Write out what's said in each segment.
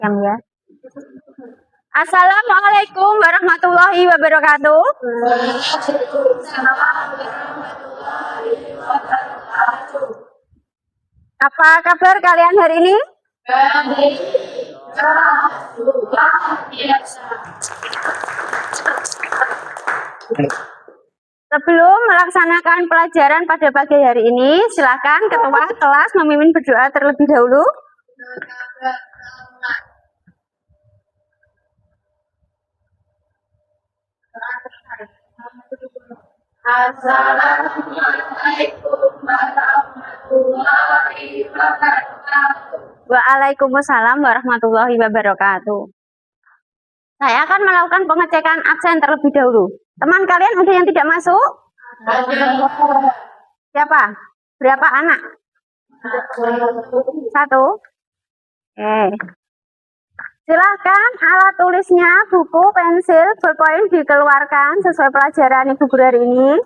Yang ya. Assalamualaikum warahmatullahi wabarakatuh. Apa kabar kalian hari ini? Sebelum melaksanakan pelajaran pada pagi hari ini, silakan ketua kelas memimpin berdoa terlebih dahulu. Waalaikumsalam warahmatullahi wabarakatuh. Saya akan melakukan pengecekan absen terlebih dahulu. Teman kalian ada yang tidak masuk? Siapa? Berapa anak? 1. Silahkan alat tulisnya, buku, pensil, bolpoin dikeluarkan sesuai pelajaran Ibu Guru hari ini.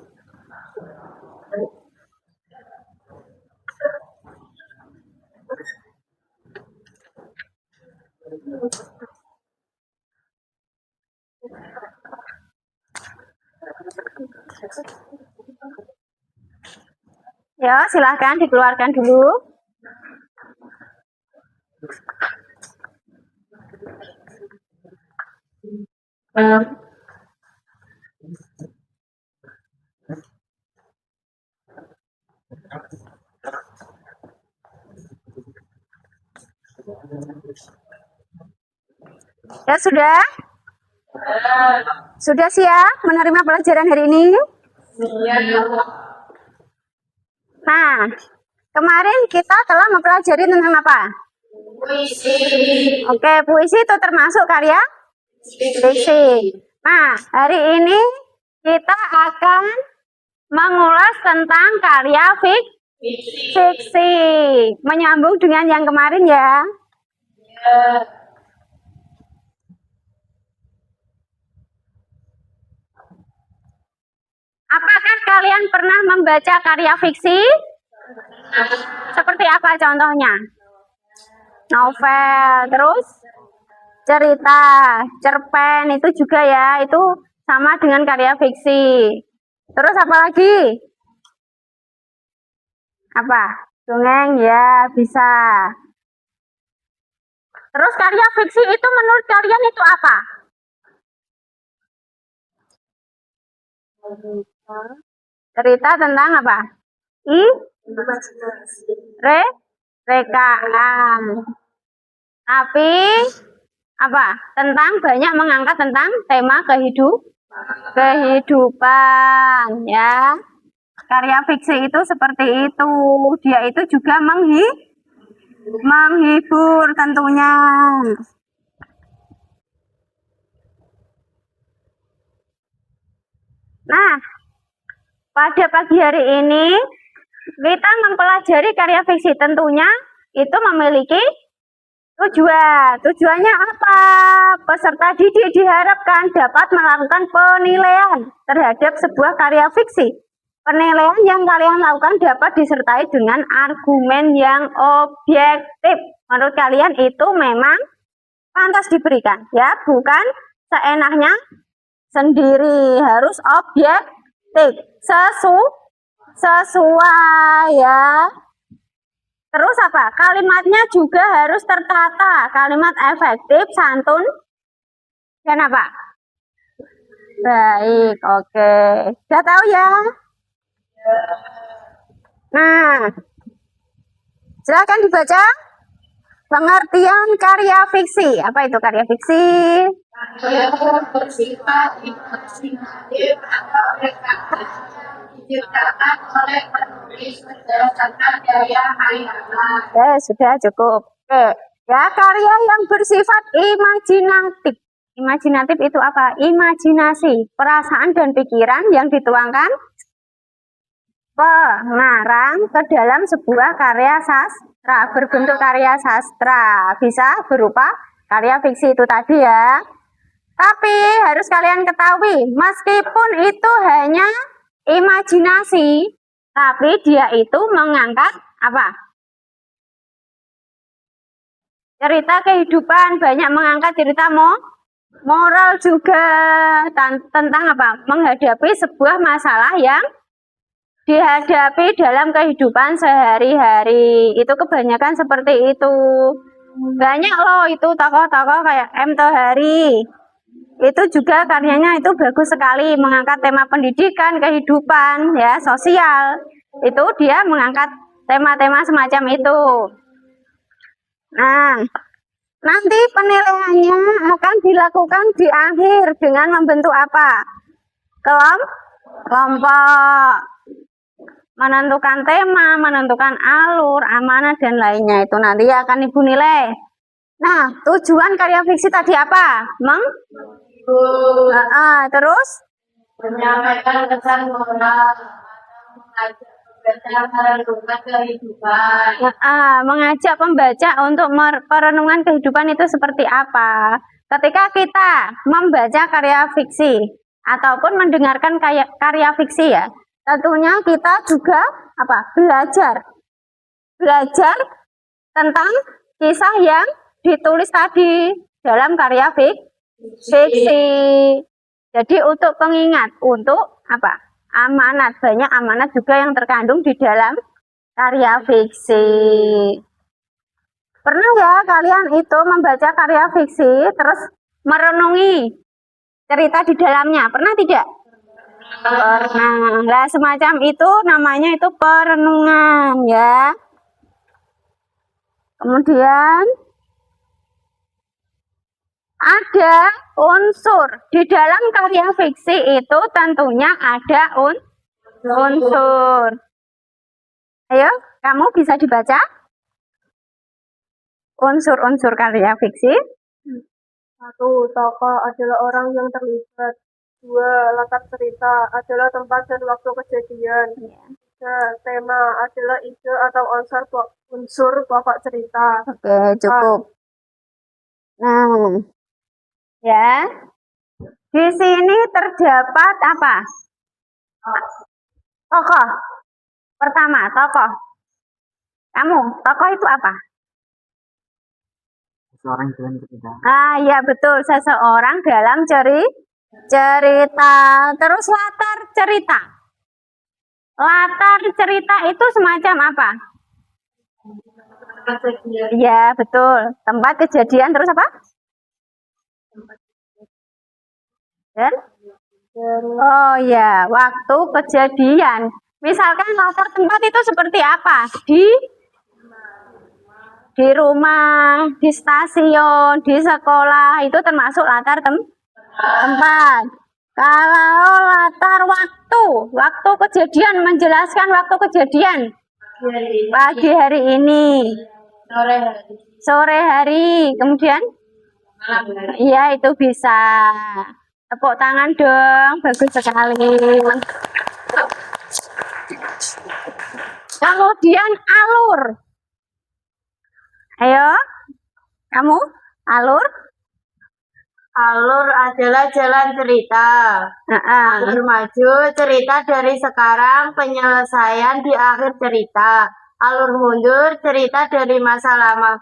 Ya, silahkan dikeluarkan dulu. Ya sudah? Sudah siap menerima pelajaran hari ini? Nah, kemarin kita telah mempelajari tentang apa? Puisi. Oke, puisi itu termasuk karya fiksi. Nah, hari ini kita akan mengulas tentang karya fiksi. Menyambung dengan yang kemarin ya. Apakah kalian pernah membaca karya fiksi? Seperti apa contohnya? Novel, terus cerita, cerpen itu juga ya, itu sama dengan karya fiksi. Terus apa lagi? Apa? Dongeng ya, bisa. Terus karya fiksi itu menurut kalian itu apa? Cerita tentang apa? Rekaan. Tapi apa? Tentang banyak mengangkat tentang tema kehidupan ya. Karya fiksi itu seperti itu. Dia itu juga menghibur tentunya. Nah, pada pagi hari ini kita mempelajari karya fiksi, tentunya itu memiliki tujuan. Tujuannya apa? Peserta didik diharapkan dapat melakukan penilaian terhadap sebuah karya fiksi. Penilaian yang kalian lakukan dapat disertai dengan argumen yang objektif. Menurut kalian itu memang pantas diberikan, ya, bukan seenaknya sendiri, harus objektif, sesuai ya. Terus apa? Kalimatnya juga harus tertata, kalimat efektif, santun, dan apa? Baik, oke. Sudah tahu ya? Nah, silakan dibaca pengertian karya fiksi. Apa itu karya fiksi? Bersifat imajinatif atau rekaan diciptakan oleh penulis berdasarkan daya hayalan. Oke, sudah cukup. Oke, ya, karya yang bersifat imajinatif. Imajinatif itu apa? Imajinasi, perasaan dan pikiran yang dituangkan pengarang ke dalam sebuah karya sastra, berbentuk karya sastra, bisa berupa karya fiksi itu tadi ya. Tapi harus kalian ketahui, meskipun itu hanya imajinasi, tapi dia itu mengangkat apa? cerita kehidupan, banyak mengangkat cerita moral juga tentang apa? Menghadapi sebuah masalah yang dihadapi dalam kehidupan sehari-hari. Itu kebanyakan seperti itu. Banyak loh itu tokoh-tokoh kayak M. Tohari. Itu juga karyanya itu bagus sekali, mengangkat tema pendidikan, kehidupan, ya, sosial. Itu dia mengangkat tema-tema semacam itu. Nah, nanti penilaiannya akan dilakukan di akhir dengan membentuk apa? Kelompok. Menentukan tema, menentukan alur, amanat, dan lainnya. Itu nanti akan Ibu nilai. Nah, tujuan karya fiksi tadi apa? Terus? Menyampaikan kesan moral, mengajak pembaca untuk perenungan kehidupan itu seperti apa. Ketika kita membaca karya fiksi ataupun mendengarkan karya fiksi, ya, tentunya kita juga apa? Belajar tentang kisah yang ditulis tadi dalam karya fiksi. Jadi untuk pengingat, untuk apa? Amanat, banyak amanat juga yang terkandung di dalam karya fiksi. Pernah ya kalian itu membaca karya fiksi terus merenungi cerita di dalamnya? Pernah tidak? Pernah. Nah, semacam itu namanya itu perenungan, ya. Kemudian ada unsur di dalam karya fiksi itu, tentunya ada unsur. Ayo, kamu bisa dibaca unsur-unsur karya fiksi. 1. Tokoh adalah orang yang terlibat. 2. Latar cerita adalah tempat dan waktu kejadian. 3. Tema adalah ide atau unsur pokok cerita. Oke, cukup. Nah, ya, di sini terdapat apa? Tokoh. Pertama, tokoh. Kamu, tokoh itu apa? Seseorang dalam cerita. Ya betul, seseorang dalam cerita. Terus latar cerita. Latar cerita itu semacam apa? Ya betul, tempat kejadian. Terus apa? Dan? Oh ya, waktu kejadian. Misalkan latar tempat itu seperti apa? Di rumah, di stasiun, di sekolah, itu termasuk latar tempat. Kalau latar waktu kejadian, menjelaskan waktu kejadian. Pagi hari ini, sore hari, kemudian? Iya, itu bisa. Tepuk tangan dong, bagus sekali. Kemudian alur. Ayo, kamu alur? Alur adalah jalan cerita. Alur maju, cerita dari sekarang, penyelesaian di akhir cerita. Alur mundur, cerita dari masa lama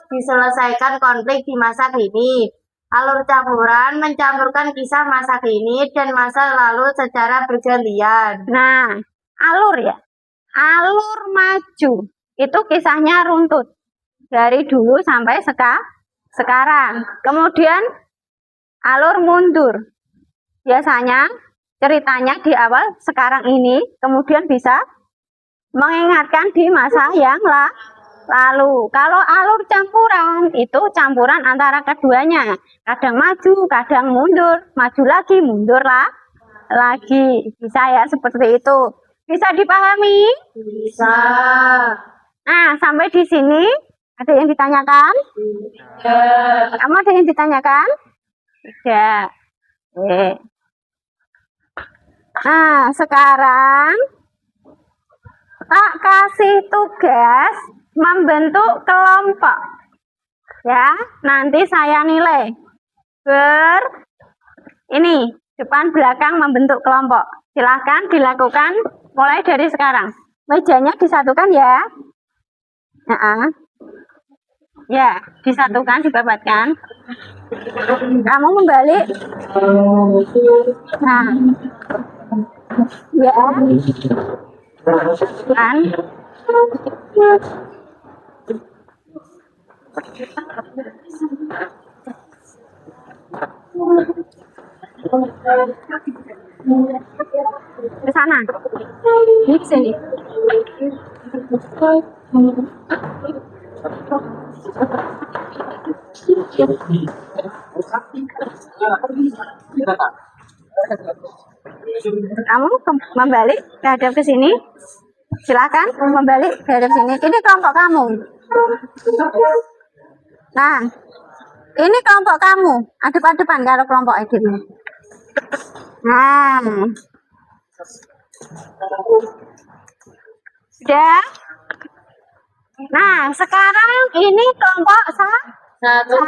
diselesaikan konflik di masa kini. Alur campuran, mencampurkan kisah masa kini dan masa lalu secara bergantian. Nah, alur ya. Alur maju, itu kisahnya runtut. Dari dulu sampai sekarang. Kemudian alur mundur. Biasanya ceritanya di awal sekarang ini, kemudian bisa mengingatkan di masa yang lalu. Kalau alur campuran, itu campuran antara keduanya. Kadang maju, kadang mundur. Maju lagi, mundur lagi. Bisa ya seperti itu. Bisa dipahami? Bisa. Nah, sampai di sini ada yang ditanyakan? Tidak. Kamu ada yang ditanyakan? Tidak. Nah, sekarang tak kasih tugas membentuk kelompok. Ya, nanti saya nilai. Ini depan belakang membentuk kelompok. Silahkan dilakukan mulai dari sekarang. Mejanya disatukan ya. Ya, disatukan, dibabatkan. Kamu membalik. Nah, ya, kan. Ke sana. Ini ke sini. Kamu membalik hadap ke sini. Silakan membalik hadap sini. Ini kelompok kamu. Nah, ini kelompok kamu. Adep-adepan kalau kelompok ini. Nah, sudah. Nah, sekarang ini kelompok satu.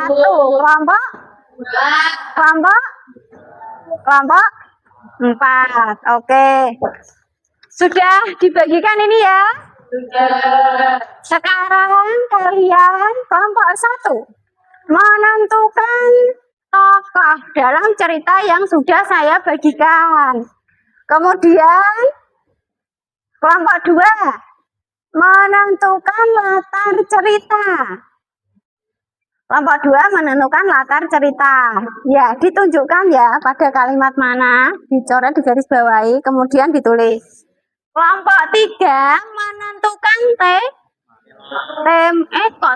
Kelompok 4. Oke. Sudah dibagikan ini ya? Sudah. Sekarang kalian kelompok 1 menentukan tokoh dalam cerita yang sudah saya bagikan. Kemudian kelompok 2 menentukan latar cerita. Kelompok 2 menentukan latar cerita. Ya, ditunjukkan ya pada kalimat mana, dicoret, digarisbawahi, kemudian ditulis. Kelompok 3 menentukan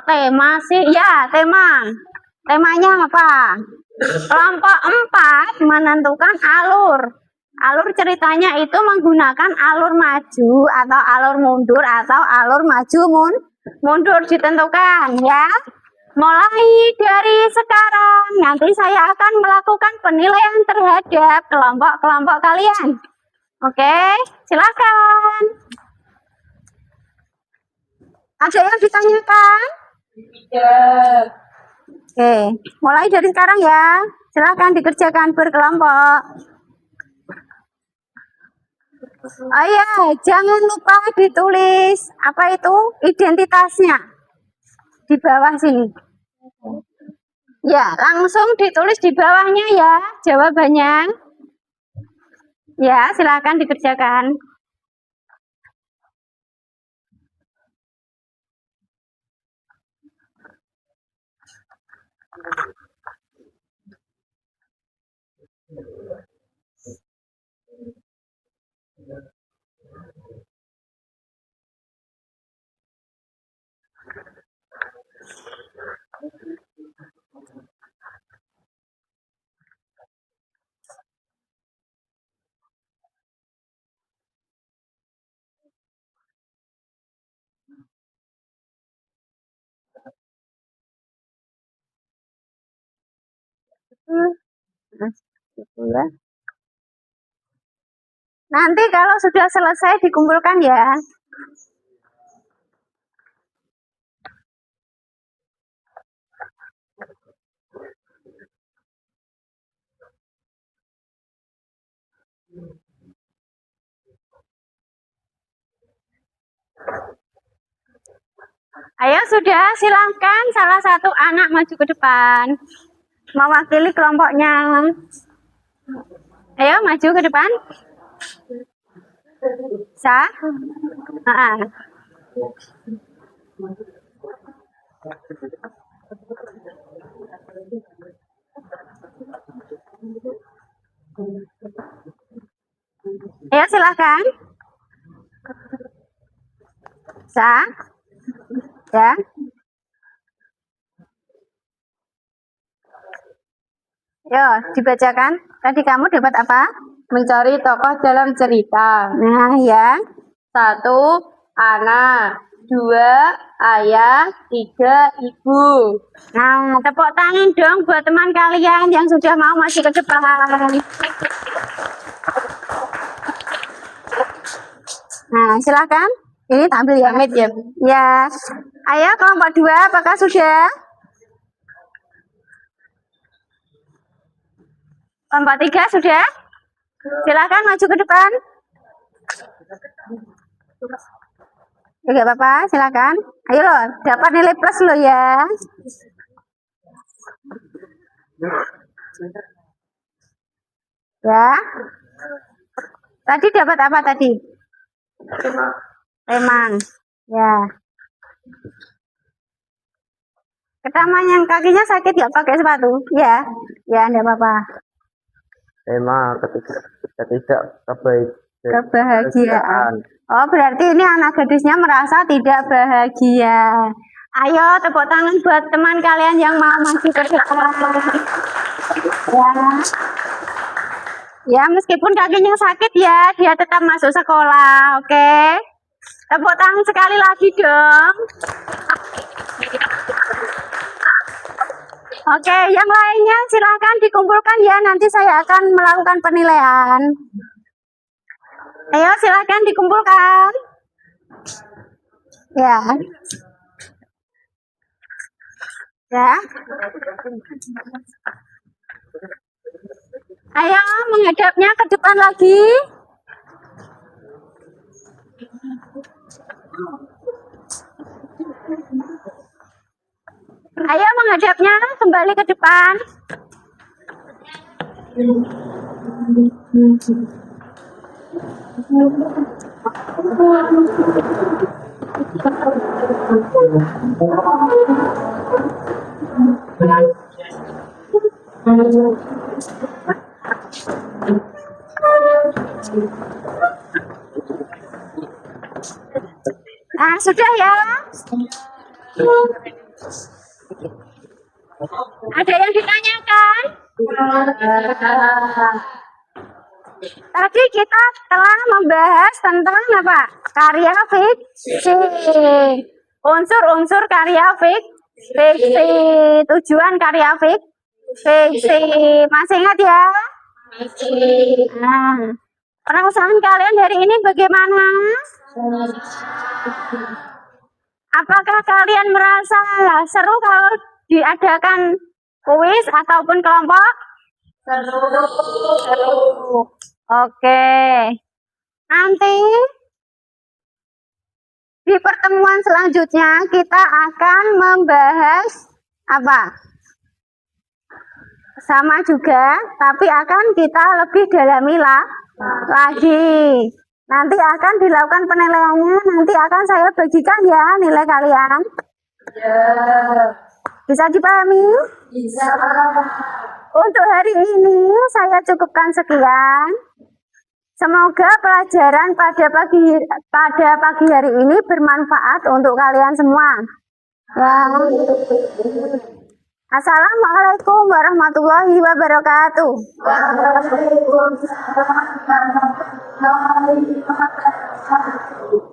tema sih? Ya, tema. Temanya apa? Kelompok 4 menentukan alur. Alur ceritanya itu menggunakan alur maju atau alur mundur atau alur maju mundur ditentukan ya. Mulai dari sekarang nanti saya akan melakukan penilaian terhadap kelompok-kelompok kalian. Oke, silakan. Ada yang ditanyakan? Tidak. Oke, mulai dari sekarang ya. Silakan dikerjakan berkelompok. Oh ya, jangan lupa ditulis apa itu identitasnya di bawah sini. Ya, langsung ditulis di bawahnya ya jawabannya. Ya, silakan dikerjakan. Nanti kalau sudah selesai dikumpulkan ya. Ayo sudah, silahkan salah satu anak maju ke depan. Mewakili kelompoknya. Ayo maju ke depan. Sah? Ayo silahkan. Sah? Ya. Yo, dibacakan. Tadi kamu dapat apa? Mencari tokoh dalam cerita. Nah, ya. 1. Anak. 2. Ayah. 3. Ibu. Nah, tepuk tangan dong buat teman kalian yang sudah mau masuk ke depan. Nah, silakan. Ini tampil ya. Pamit ya. Ya. Ayo kelompok 2, apakah sudah? Kelompok 3 sudah? Silakan maju ke depan. Oke, Bapak, silakan. Ayo loh, dapat nilai plus lo ya. Ya. Tadi dapat apa tadi? Teman. Ya. Pertama yang kakinya sakit ya pakai sepatu. Ya. Ya, enggak apa-apa. Tema ketiga Kebahagiaan. Oh, berarti ini anak gadisnya merasa tidak bahagia. Ayo tepuk tangan buat teman kalian yang mau maju ke depan. Ya. Ya, meskipun kakinya sakit ya, dia tetap masuk sekolah, oke? Tepuk tangan sekali lagi dong. Oke, yang lainnya silakan dikumpulkan ya, nanti saya akan melakukan penilaian. Ayo silakan dikumpulkan. Ya. Ya. Ayo menghadapnya ke depan lagi. Ayo menghadapnya kembali ke depan. Nah, sudah ya. Ada yang ditanyakan? Tadi kita telah membahas tentang apa? Karya fiksi. Unsur-unsur karya fiksi. Tujuan karya fiksi. Masih ingat ya? Nah, perasaan kalian hari ini bagaimana? Apakah kalian merasa seru kalau diadakan kuis ataupun kelompok? Seru. Oke. Nanti di pertemuan selanjutnya kita akan membahas apa? Sama juga, tapi akan kita lebih dalami lagi. Nanti akan dilakukan penilaiannya, nanti akan saya bagikan ya nilai kalian. Bisa dipahami? Bisa. Untuk hari ini saya cukupkan sekian. Semoga pelajaran pada pagi hari ini bermanfaat untuk kalian semua. Ya. Assalamualaikum warahmatullahi wabarakatuh. Waalaikumsalam warahmatullahi wabarakatuh.